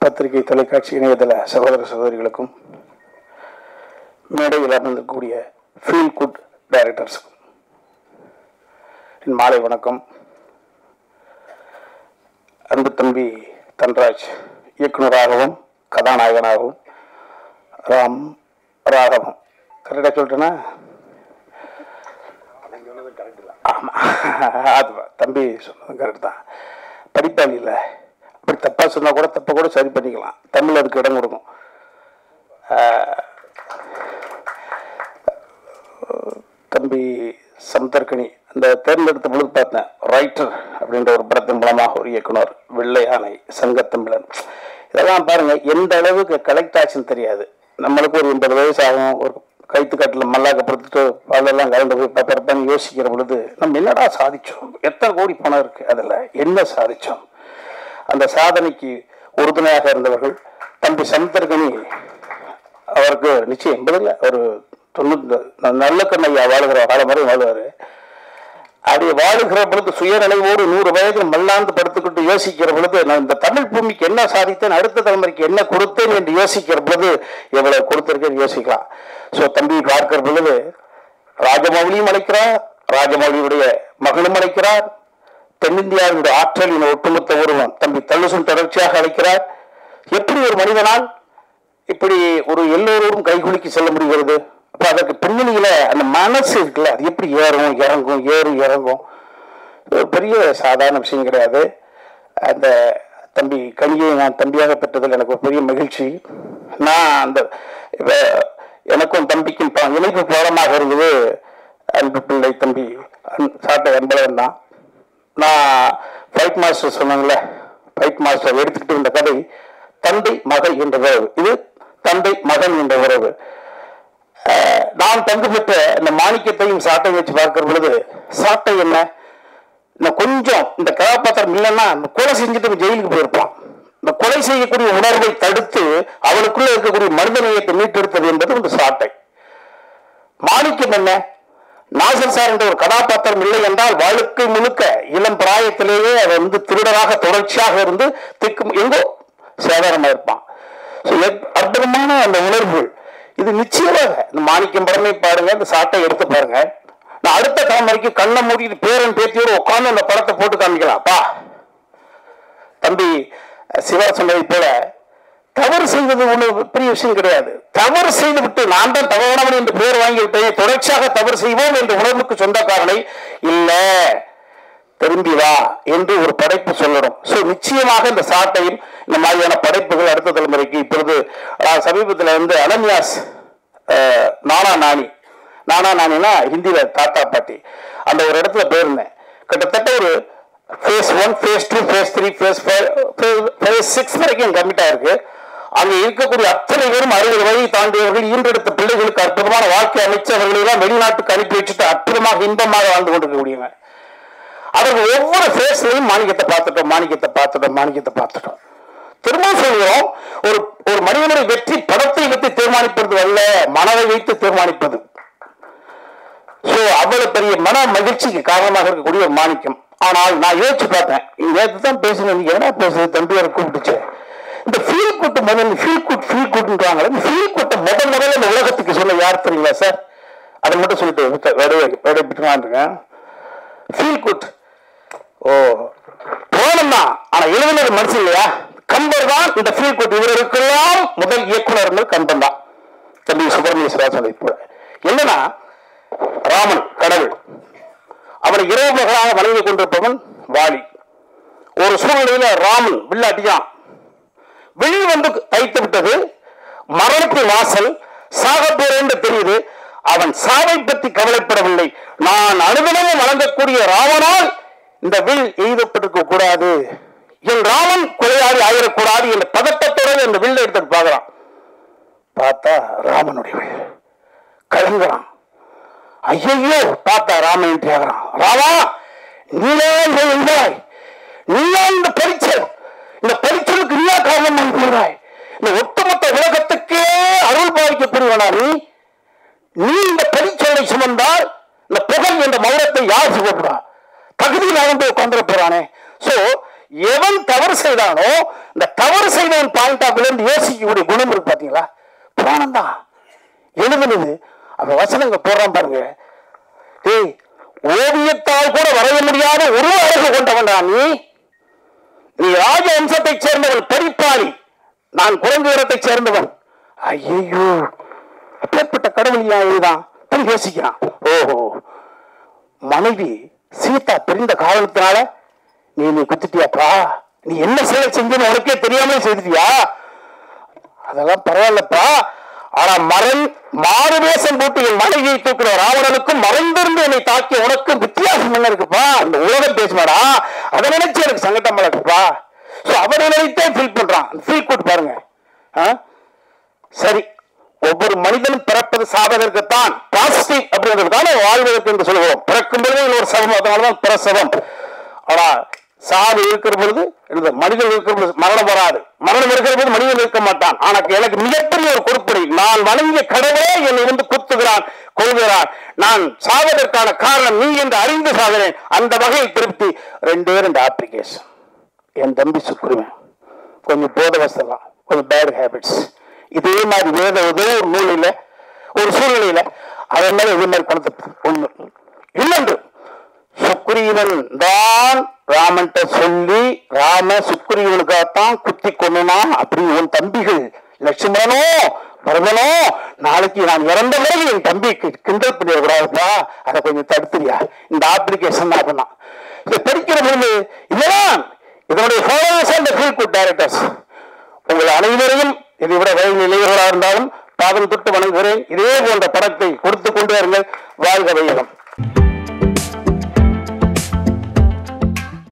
பத்திரிகை தொலைக்காட்சி இணையதள சகோதர சகோதரிகளுக்கும் மேடையில் அமர்ந்திருக்கக்கூடிய ஃபீல் குட் டைரக்டர்ஸுக்கும் என் மாலை வணக்கம். அன்பு தம்பி தன்ராஜ் இயக்குநராகவும் கதாநாயகனாகவும், ராம் ராகவம் கரெக்டாக சொல்லிட்டேன்னா? ஆமாம், அது தம்பி சொன்னது கரெக்ட் தான். படிப்பாளி இல்லை, அப்படி தப்பாக சொன்னால் கூட தப்பை கூட சரி பண்ணிக்கலாம். தமிழ் அதுக்கு இடம் கொடுக்கும். தம்பி சமுத்திரக்கனி அந்த தேர்ந்தெடுத்த பொழுது பார்த்தேன். ரைட்டர் அப்படின்ற ஒரு படத்தின் மூலமாக ஒரு இயக்குனர், வெள்ளை யானை, சங்கத்தமிழன், இதெல்லாம் பாருங்கள் எந்த அளவுக்கு கலெக்ட் ஆச்சுன்னு தெரியாது. நம்மளுக்கு ஒரு 80 வயசு ஆகும், ஒரு கைத்துக்காட்டில் மல்லாக்கப்படுத்திட்டு அதெல்லாம் கலந்து போய் பார்ப்பறப்பான்னு யோசிக்கிற பொழுது நம்ம என்னடா சாதிச்சோம், எத்தனை கோடி பணம் இருக்குது, அதில் என்ன சாதித்தோம், அந்த சாதனைக்கு உறுதுணையாக இருந்தவர்கள் தம்பி சமுத்திரக்கனி. அவருக்கு நிச்சயம் 80 ஒரு 90 நல்ல கண்ணையா வாழுகிற காலம் மாதிரி வாழ்வார். அப்படி வாழுகிற பொழுது சுயநிலைவோடு 100 வயதில் மல்லாந்து படுத்துக்கிட்டு யோசிக்கிற பொழுது நான் இந்த தமிழ் பூமிக்கு என்ன சாதித்தேன், அடுத்த தலைமுறைக்கு என்ன கொடுத்தேன் என்று யோசிக்கிற பொழுது எவ்வளவு கொடுத்திருக்கேன்னு யோசிக்கலாம். ஸோ தம்பி பார்க்கிற பொழுது ராஜமௌலியும் அழைக்கிறார், ராஜமௌலியுடைய மகனும் அழைக்கிறார், தென்னிந்தியாவுடைய ஆற்றலின் ஒட்டுமொத்த உருவம் தம்பி தள்ளுசும் தொடர்ச்சியாக அழைக்கிறார். எப்படி ஒரு மனிதனால் இப்படி ஒரு எல்லோரும் கைகுலுக்கி செல்ல முடிகிறது? அப்போ அதற்கு பின்னணியில அந்த மனசு இருக்குல்ல, அது எப்படி ஏறும் இறங்கும் ஏறும் இறங்கும், பெரிய சாதாரண விஷயம் கிடையாது. அந்த தம்பி கனியை நான் தம்பியாக பெற்றதில் எனக்கு ஒரு பெரிய மகிழ்ச்சி. நான் அந்த எனக்கும் தம்பிக்கும் இணைப்பு பாடமாக இருந்தது அன்பு பிள்ளை தம்பி சாட்டை அன்பழகன் தான். நான் ஃபைட் மாஸ்டர் சொன்னாங்களே, ஃபைட் மாஸ்டர் எடுத்துக்கிட்டு இருந்த கதை தந்தை மகள் என்ற உறவு. இது தந்தை மகன் என்ற உறவு. நான் பங்கு பெற்ற இந்த மாணிக்கத்தையும் சாட்டை வச்சு பார்க்கிற பொழுது, சாட்டை என்ன இன்னும் கொஞ்சம் இந்த கதாபாத்திரம் இல்லைன்னா இந்த கொலை செஞ்சுட்டு ஜெயிலுக்கு போயிருப்பான். இந்த கொலை செய்யக்கூடிய உணர்வை தடுத்து அவளுக்குள்ள இருக்கக்கூடிய மனித நேயத்தை மீட்டெடுத்தது என்பது இந்த சாட்டை. மாணிக்கம் என்ன, நாசர் சார் என்ற ஒரு கதாபாத்திரம் இல்லை என்றால் வாழ்க்கை முழுக்க இளம் பிராயத்திலேயே அவர் திருடராக தொடர்ச்சியாக இருந்து எங்கோ சேதாரமாக இருப்பான். அற்புதமான அந்த உணர்வு இது நிச்சயமாக இந்த மாணிக்கம் படமே பாருங்க, இந்த சாட்டை எடுத்து பாருங்க. நான் அடுத்த தலைமுறைக்கு கண்ணை மூடிட்டு பேரன் பேத்தியோடு உட்காந்து அந்த படத்தை போட்டு காமிக்கலாம்ப்பா. தம்பி சிவா சொன்னதை போல தவறு செய்வது ஒண்ணு பெரிய விஷயம் கிடையாது. தவறு செய்து விட்டு நான் தான் தவறானவன் என்று பெயர் வாங்கிவிட்டேன், தொடர்ச்சியாக தவறு செய்வோம் என்ற உணர்வுக்கு சொந்தக்காரனை இல்ல திரும்பி வா என்று ஒரு படைப்பு சொல்லணும். ஸோ நிச்சயமாக இந்த சாட்டையும் இந்த மாதிரியான படைப்புகள் அடுத்த தலைமுறைக்கு. இப்பொழுது சமீபத்தில் அனன்யாஸ் நானா நானினா ஹிந்தியில தாத்தா பாட்டி அந்த ஒரு இடத்துல போயிருந்தேன். கிட்டத்தட்ட ஒரு phase 1, phase 2, phase 3, phase 6 வரைக்கும் கம்மிட்டா இருக்கு. அங்க இருக்கக்கூடிய அத்தனை பேரும் 60 வயதை தாண்டியவர்கள், ஈன்றெடுத்த பிள்ளைகளுக்கு அற்புதமான வாழ்க்கை அமைச்சு அவர்களெல்லாம் வெளிநாட்டுக்கு அனுப்பி வச்சுட்டு அற்புதமாக இன்பமாக வாழ்ந்து கொண்டிருக்கக்கூடியவங்க. அவர்கள் ஒவ்வொரு ஃபேஸ்லையும் மாணிக்கத்தை பார்த்துட்டோம். திரும்ப சொல்கிறோம், ஒரு மனிதனுடைய வெற்றி படத்தை வைத்து தீர்மானிப்பது அல்ல, மனதை வைத்து தீர்மானிப்பது. ஸோ அவ்வளவு பெரிய மன மகிழ்ச்சிக்கு காரணமாக இருக்கக்கூடிய ஒரு மாணிக்கம். ஆனால் நான் யோசிச்சு பார்த்தேன், நேற்று தான் பேசணும், என்ன பேசுறது தம்பியாரை கூப்பிட்டுச்சு. இந்த ஃபீல் குட் முதல்ல ஃபீல் குட்ன்றாங்க. ஃபீல் குட்டை முதல்ல இந்த உலகத்துக்கு சொல்ல யார் தெரியுங்களா சார்? அதை மட்டும் சொல்லிட்டு இருக்கேன். ஃபீல் குட் போனம் தான், ஆனா எழுதினது மனசு இல்லையா? கம்பர் தான் இந்த ஃபீல் குட். இவருக்கெல்லாம் முதல் இயக்குனர் கம்பன் தான், தம்பி சுப்பிரமணிய சொன்னதை போல. என்னன்னா, ராமன் கடவுள், அவனை இரவு மகளாக வணங்கி கொண்டிருப்பவன் வாலி. ஒரு சூழ்நிலையில ராமன் வில்லாட்டியான், வில் தைத்து விட்டது, மரணத்து வாசல், சாக போறேன் தெரியுது. அவன் சாவை பற்றி கவலைப்படவில்லை. நான் அனுதினமும் வழங்கக்கூடிய ராமனால் இந்த வில் எய்தப்பட்டிருக்க கூடாது, என் ராமன் கொலையாடி ஆயிடக்கூடாது என்ற பதட்டத்தோடு அந்த வில்லை எடுத்து பார்க்கிறான். பார்த்தா ராமனுடைய வில் கலங்குறான். ஐயோ, பார்த்தா ராமன் என்று ஆகிறான். ராமா, நீயா இந்த பரிச்சலுக்கு நீயா காரணம் கூறாய்? இந்த ஒட்டுமொத்த உலகத்துக்கே அருள் பாதிக்கப்படுவனா நீ இந்த பரிச்சலை சுமந்தால் இந்த புகழ் என்ற மௌனத்தை யார் சுமப்பா? தகுதியில் அவன் உட்கார்ந்து போறானே. சோ எவன் தவறு செய்தானோ இந்த தவறு செய்த மனிதன் பாயிண்ட் ஆஃப் வியூ யோசிக்கக்கூடிய குணம் இருக்கு பாத்தீங்களா? புராணம் தான் எழுதுனது. அவன் வசனங்க போடுறான் பாருங்க. டேய், ஓவியத்தால் கூட வரைய முடியாத ஒரு அழகு கொண்டவன் நீ. நீ ராஜ வம்சத்தை சேர்ந்தவன், படிப்பாளி. நான் குரங்கு இனத்தை சேர்ந்தவன். ஐயோ, அப்பேற்பட்ட கடவுள் இதுதான் யோசிக்கிறான். ஓஹோ, மனைவி சீதா பிரிந்த காரணத்தினால நீ குத்திட்டியாப்பா? நீ என்ன செயல் செஞ்சு உனக்கே தெரியாமலே செய்தியா? அதெல்லாம் பரவாயில்லப்பா. ஆனா மாறுவேஷம் போட்டு என் மனைவியை தூக்கிற ராவணனுக்கும் மறைந்திருந்து என்னை தாக்கி உனக்கும் வித்தியாசம் என்ன இருக்குப்பா? அந்த உலகம் பேசுவாடா, அதை நினைச்சு எனக்கு சங்கடம் இருக்குப்பா. அவரை நினைத்தே ஃபீல் பண்றான். ஃபீல் குட் பாருங்க. சரி, ஒவ்வொரு மனிதனும் பிறப்பது சாவதற்குத்தான், பாசிட்டிவ் அப்படின்றதுக்கான வாழ்வதற்கு என்று சொல்லுவோம். பிறக்கும் பொழுது ஒரு சவம், அதனாலதான் பிரசவம். ஆனா சாவு இருக்கிற பொழுது, மனிதன் இருக்கிற பொழுது மரணம் வராது. மரணம் இருக்கிற போது மனிதன் இருக்க மாட்டான். ஆனா எனக்கு மிகப்பெரிய ஒரு பொறுப்படை, நான் வணங்கிய கடவுளே என்னை வந்து குத்துகிறான், கொள்கிறான். நான் சாவதற்கான காரணம் நீ என்று அறிந்து சாகிறேன். அந்த வகையில் திருப்தி. 2 அப்ளிகேஷன். என் தம்பி சுக்குருவன் கொஞ்சம் போத வசலாம், கொஞ்சம் பேட் ஹேபிட்ஸ். இதே மாதிரி வேத ஏதோ ஒரு நூலில் ஒரு சூழ்நிலையில அதே மாதிரி இதே மாதிரி பணத்தை ஒண்ணு. இன்னொன்று, சுக்ரீவன் தான் ராமன்ட்ட சொல்லி ராம சுக்ரீவனுக்காகத்தான் குத்தி கொண்டுனா அப்படின்னு உன் தம்பிகள் லட்சுமணனோ பரதனோ நாளைக்கு நான் இறந்த பிறகு என் தம்பிக்கு கிண்டல் பண்ணிடக்கூடாதுப்பா, அதை கொஞ்சம் தடுத்துறியா? இந்த அப்ளிகேஷன் தான் பண்ணான். இதை படிக்கிற பொழுது இதெல்லாம் இதனுடைய followers and feel good directors, உங்கள் அனைவரையும் இதை விட வயது இளையவர்களாக இருந்தாலும் பாதம் தொட்டு வணங்குகிறேன். இதே போன்ற படத்தை கொடுத்து கொண்டு வருங்கள். வாழ்க வையகம்.